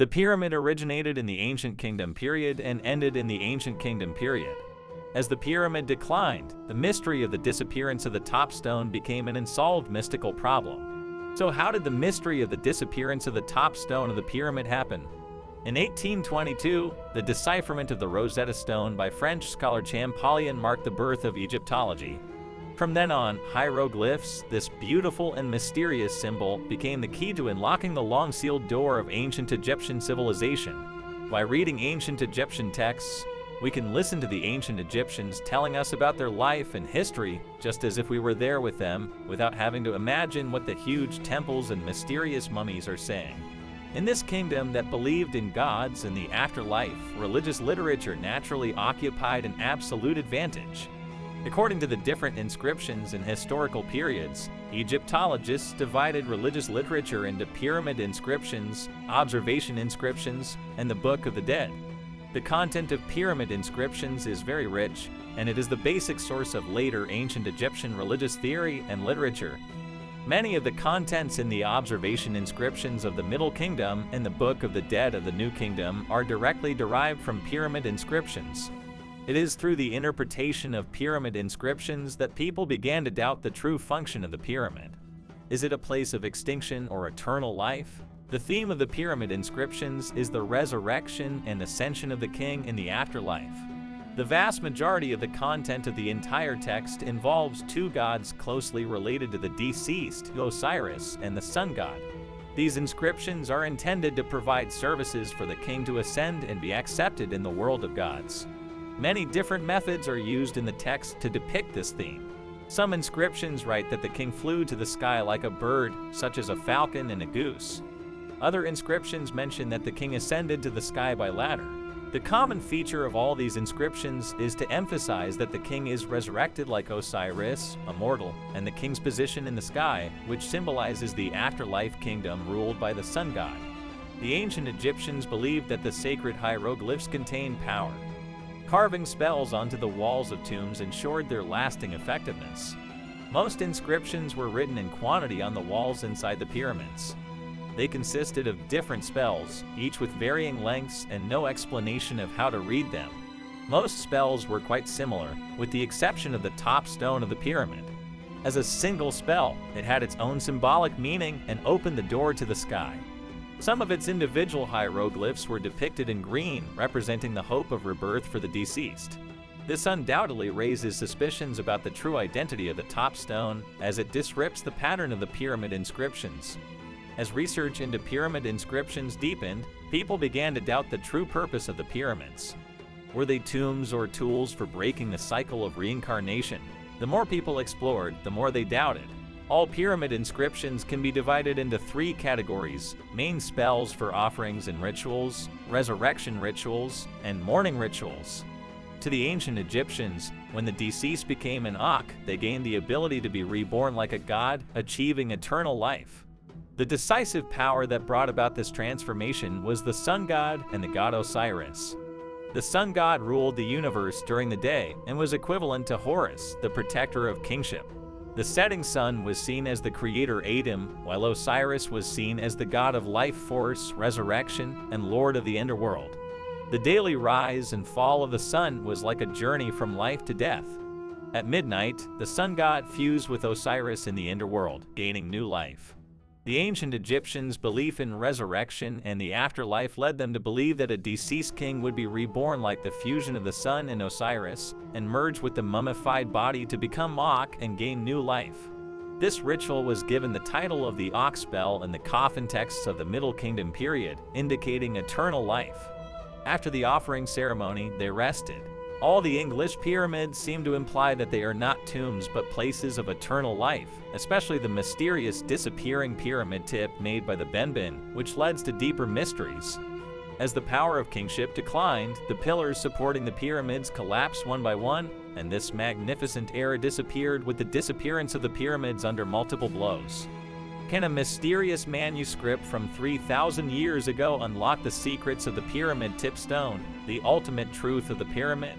The pyramid originated in the Ancient Kingdom period and ended in the Ancient Kingdom period. As the pyramid declined, the mystery of the disappearance of the top stone became an unsolved mystical problem. So how did the mystery of the disappearance of the top stone of the pyramid happen? In 1822, the decipherment of the Rosetta Stone by French scholar Champollion marked the birth of Egyptology. From then on, hieroglyphs, this beautiful and mysterious symbol, became the key to unlocking the long-sealed door of ancient Egyptian civilization. By reading ancient Egyptian texts, we can listen to the ancient Egyptians telling us about their life and history, just as if we were there with them, without having to imagine what the huge temples and mysterious mummies are saying. In this kingdom that believed in gods and the afterlife, religious literature naturally occupied an absolute advantage. According to the different inscriptions in historical periods, Egyptologists divided religious literature into pyramid inscriptions, observation inscriptions, and the Book of the Dead. The content of pyramid inscriptions is very rich, and it is the basic source of later ancient Egyptian religious theory and literature. Many of the contents in the observation inscriptions of the Middle Kingdom and the Book of the Dead of the New Kingdom are directly derived from pyramid inscriptions. It is through the interpretation of pyramid inscriptions that people began to doubt the true function of the pyramid. Is it a place of extinction or eternal life? The theme of the pyramid inscriptions is the resurrection and ascension of the king in the afterlife. The vast majority of the content of the entire text involves two gods closely related to the deceased, Osiris and the sun god. These inscriptions are intended to provide services for the king to ascend and be accepted in the world of gods. Many different methods are used in the text to depict this theme. Some inscriptions write that the king flew to the sky like a bird, such as a falcon and a goose. Other inscriptions mention that the king ascended to the sky by ladder. The common feature of all these inscriptions is to emphasize that the king is resurrected like Osiris, immortal, and the king's position in the sky, which symbolizes the afterlife kingdom ruled by the sun god. The ancient Egyptians believed that the sacred hieroglyphs contained power. Carving spells onto the walls of tombs ensured their lasting effectiveness. Most inscriptions were written in quantity on the walls inside the pyramids. They consisted of different spells, each with varying lengths and no explanation of how to read them. Most spells were quite similar, with the exception of the top stone of the pyramid. As a single spell, it had its own symbolic meaning and opened the door to the sky. Some of its individual hieroglyphs were depicted in green, representing the hope of rebirth for the deceased. This undoubtedly raises suspicions about the true identity of the top stone, as it disrupts the pattern of the pyramid inscriptions. As research into pyramid inscriptions deepened, people began to doubt the true purpose of the pyramids. Were they tombs or tools for breaking the cycle of reincarnation? The more people explored, the more they doubted. All pyramid inscriptions can be divided into three categories: main spells for offerings and rituals, resurrection rituals, and mourning rituals. To the ancient Egyptians, when the deceased became an Ankh, they gained the ability to be reborn like a god, achieving eternal life. The decisive power that brought about this transformation was the sun god and the god Osiris. The sun god ruled the universe during the day and was equivalent to Horus, the protector of kingship. The setting sun was seen as the creator Adam, while Osiris was seen as the god of life force, resurrection, and lord of the underworld. The daily rise and fall of the sun was like a journey from life to death. At midnight, the sun god fused with Osiris in the underworld, gaining new life. The ancient Egyptians' belief in resurrection and the afterlife led them to believe that a deceased king would be reborn like the fusion of the sun and Osiris, and merge with the mummified body to become Ankh and gain new life. This ritual was given the title of the Ankh spell in the coffin texts of the Middle Kingdom period, indicating eternal life. After the offering ceremony, they rested. All the English pyramids seem to imply that they are not tombs but places of eternal life, especially the mysterious disappearing pyramid tip made by the Benben, which leads to deeper mysteries. As the power of kingship declined, the pillars supporting the pyramids collapsed one by one, and this magnificent era disappeared with the disappearance of the pyramids under multiple blows. Can a mysterious manuscript from 3,000 years ago unlock the secrets of the pyramid tip stone, the ultimate truth of the pyramid?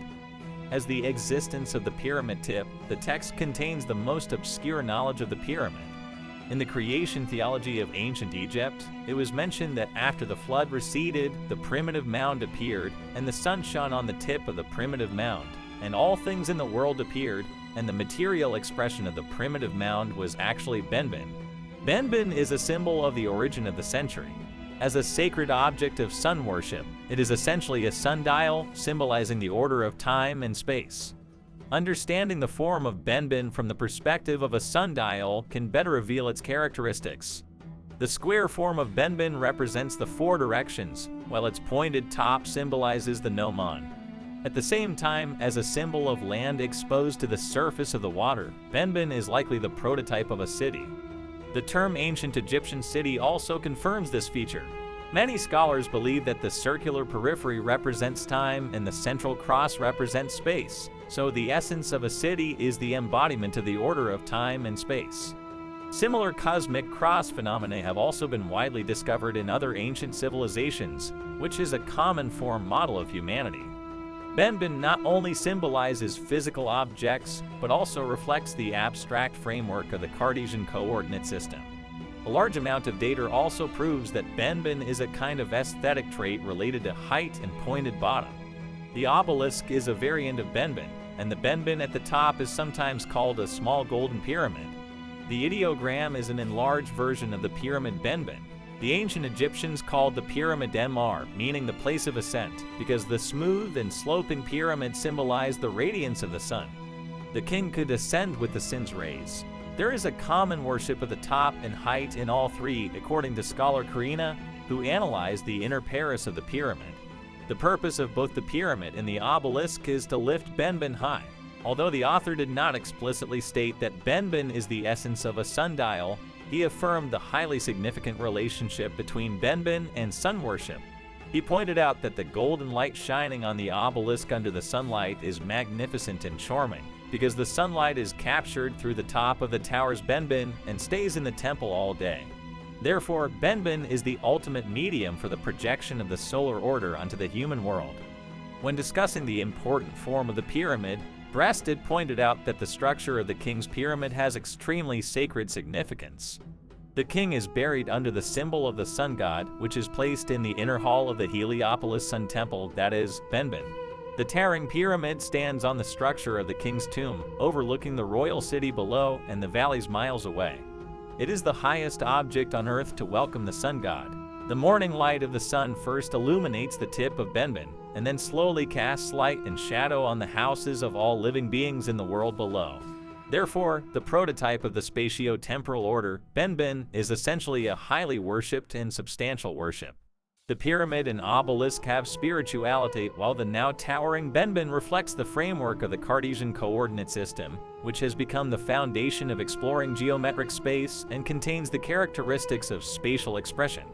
As the existence of the pyramid tip, the text contains the most obscure knowledge of the pyramid. In the creation theology of ancient Egypt, it was mentioned that after the flood receded, the primitive mound appeared, and the sun shone on the tip of the primitive mound, and all things in the world appeared, and the material expression of the primitive mound was actually Benben. Benben is a symbol of the origin of the century. As a sacred object of sun worship, it is essentially a sundial symbolizing the order of time and space. Understanding the form of Benben from the perspective of a sundial can better reveal its characteristics. The square form of Benben represents the four directions, while its pointed top symbolizes the gnomon. At the same time, as a symbol of land exposed to the surface of the water, Benben is likely the prototype of a city. The term ancient Egyptian city also confirms this feature. Many scholars believe that the circular periphery represents time and the central cross represents space, so the essence of a city is the embodiment of the order of time and space. Similar cosmic cross phenomena have also been widely discovered in other ancient civilizations, which is a common form model of humanity. Benben not only symbolizes physical objects, but also reflects the abstract framework of the Cartesian coordinate system. A large amount of data also proves that Benben is a kind of aesthetic trait related to height and pointed bottom. The obelisk is a variant of Benben, and the Benben at the top is sometimes called a small golden pyramid. The ideogram is an enlarged version of the pyramid Benben. The ancient Egyptians called the pyramid Emar, meaning the place of ascent, because the smooth and sloping pyramid symbolized the radiance of the sun. The king could ascend with the sun's rays. There is a common worship of the top and height in all three, according to scholar Karina, who analyzed the inner paris of the pyramid. The purpose of both the pyramid and the obelisk is to lift Benben high. Although the author did not explicitly state that Benben is the essence of a sundial, he affirmed the highly significant relationship between Benben and sun worship. He pointed out that the golden light shining on the obelisk under the sunlight is magnificent and charming, because the sunlight is captured through the top of the tower's Benben and stays in the temple all day. Therefore, Benben is the ultimate medium for the projection of the solar order onto the human world. When discussing the important form of the pyramid, Breasted pointed out that the structure of the king's pyramid has extremely sacred significance. The king is buried under the symbol of the sun god, which is placed in the inner hall of the Heliopolis Sun Temple, that is, Benben. The towering pyramid stands on the structure of the king's tomb, overlooking the royal city below and the valleys miles away. It is the highest object on earth to welcome the sun god. The morning light of the sun first illuminates the tip of Benben, and then slowly casts light and shadow on the houses of all living beings in the world below. Therefore, the prototype of the spatio-temporal order, Benben, is essentially a highly worshipped and substantial worship. The pyramid and obelisk have spirituality, while the now towering Benben reflects the framework of the Cartesian coordinate system, which has become the foundation of exploring geometric space and contains the characteristics of spatial expression.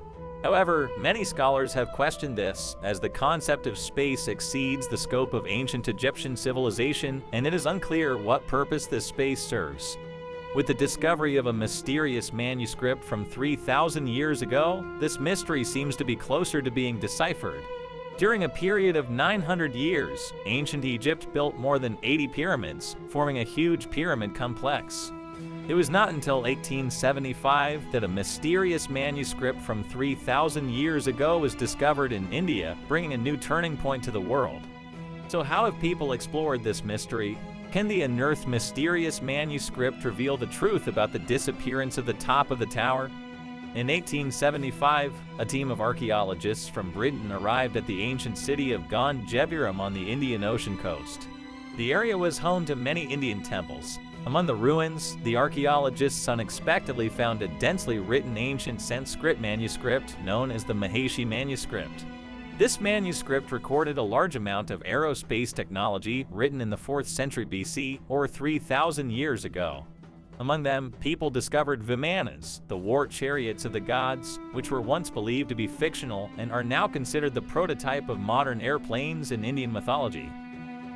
However, many scholars have questioned this, as the concept of space exceeds the scope of ancient Egyptian civilization, and it is unclear what purpose this space serves. With the discovery of a mysterious manuscript from 3,000 years ago, this mystery seems to be closer to being deciphered. During a period of 900 years, ancient Egypt built more than 80 pyramids, forming a huge pyramid complex. It was not until 1875 that a mysterious manuscript from 3,000 years ago was discovered in India, bringing a new turning point to the world. So how have people explored this mystery? Can the unearthed mysterious manuscript reveal the truth about the disappearance of the top of the tower? In 1875, a team of archaeologists from Britain arrived at the ancient city of Ganjeviram on the Indian Ocean coast. The area was home to many Indian temples. Among the ruins, the archaeologists unexpectedly found a densely written ancient Sanskrit manuscript known as the Maheshi manuscript. This manuscript recorded a large amount of aerospace technology written in the 4th century BC, or 3,000 years ago. Among them, people discovered vimanas, the war chariots of the gods, which were once believed to be fictional and are now considered the prototype of modern airplanes in Indian mythology.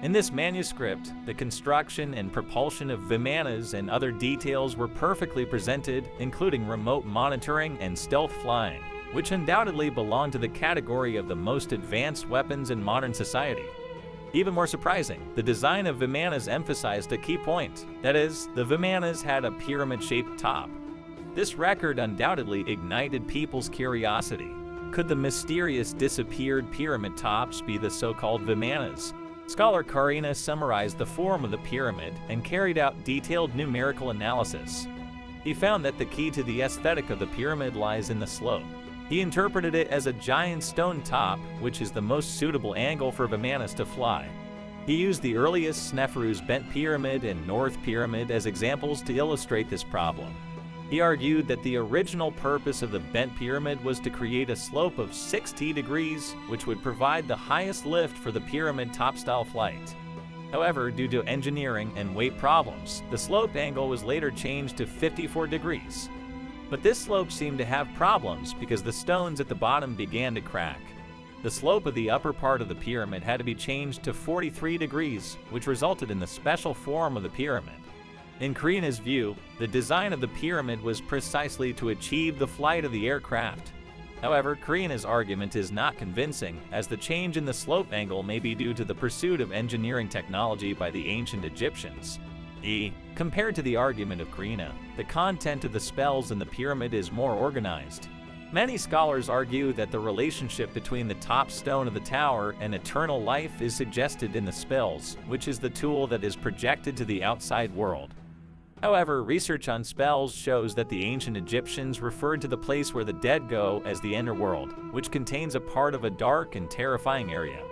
In this manuscript, the construction and propulsion of vimanas and other details were perfectly presented, including remote monitoring and stealth flying, which undoubtedly belong to the category of the most advanced weapons in modern society. Even more surprising, the design of vimanas emphasized a key point. That is, the vimanas had a pyramid-shaped top. This record undoubtedly ignited people's curiosity. Could the mysterious disappeared pyramid tops be the so-called vimanas? Scholar Karina summarized the form of the pyramid and carried out detailed numerical analysis. He found that the key to the aesthetic of the pyramid lies in the slope. He interpreted it as a giant stone top, which is the most suitable angle for vimanas to fly. He used the earliest Sneferu's Bent Pyramid and North Pyramid as examples to illustrate this problem. He argued that the original purpose of the Bent Pyramid was to create a slope of 60 degrees, which would provide the highest lift for the pyramid top-style flight. However, due to engineering and weight problems, the slope angle was later changed to 54 degrees. But this slope seemed to have problems because the stones at the bottom began to crack. The slope of the upper part of the pyramid had to be changed to 43 degrees, which resulted in the special form of the pyramid. In Karina's view, the design of the pyramid was precisely to achieve the flight of the aircraft. However, Karina's argument is not convincing, as the change in the slope angle may be due to the pursuit of engineering technology by the ancient Egyptians. Compared to the argument of Karina, the content of the spells in the pyramid is more organized. Many scholars argue that the relationship between the top stone of the tower and eternal life is suggested in the spells, which is the tool that is projected to the outside world. However, research on spells shows that the ancient Egyptians referred to the place where the dead go as the underworld, which contains a part of a dark and terrifying area.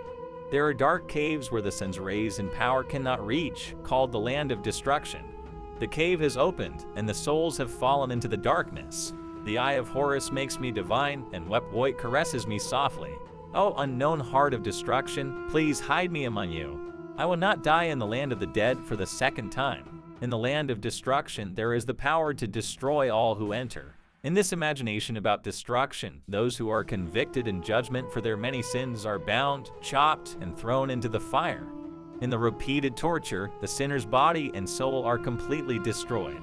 There are dark caves where the sun's rays and power cannot reach, called the land of destruction. The cave has opened, and the souls have fallen into the darkness. The eye of Horus makes me divine, and Wepwoit caresses me softly. O unknown heart of destruction, please hide me among you. I will not die in the land of the dead for the second time. In the land of destruction, there is the power to destroy all who enter. In this imagination about destruction, those who are convicted in judgment for their many sins are bound, chopped, and thrown into the fire. In the repeated torture, the sinner's body and soul are completely destroyed.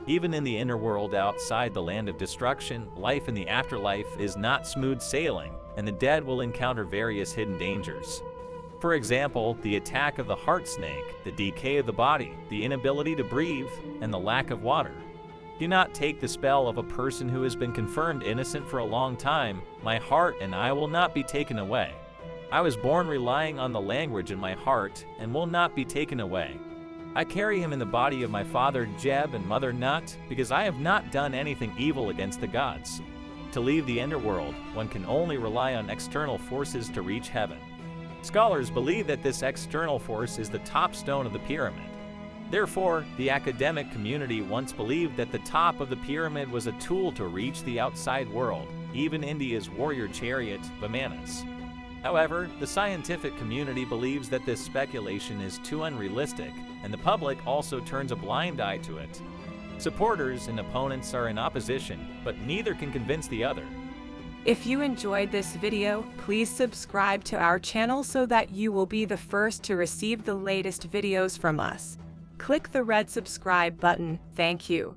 Even in the inner world outside the land of destruction, life in the afterlife is not smooth sailing, and the dead will encounter various hidden dangers. For example, the attack of the heart snake, the decay of the body, the inability to breathe, and the lack of water. Do not take the spell of a person who has been confirmed innocent for a long time. My heart and I will not be taken away. I was born relying on the language in my heart and will not be taken away. I carry him in the body of my father Jeb and mother Nut, because I have not done anything evil against the gods. To leave the underworld, one can only rely on external forces to reach heaven. Scholars believe that this external force is the top stone of the pyramid. Therefore, the academic community once believed that the top of the pyramid was a tool to reach the outside world, even India's warrior chariot, Vimanas. However, the scientific community believes that this speculation is too unrealistic, and the public also turns a blind eye to it. Supporters and opponents are in opposition, but neither can convince the other. If you enjoyed this video, please subscribe to our channel so that you will be the first to receive the latest videos from us. Click the red subscribe button. Thank you.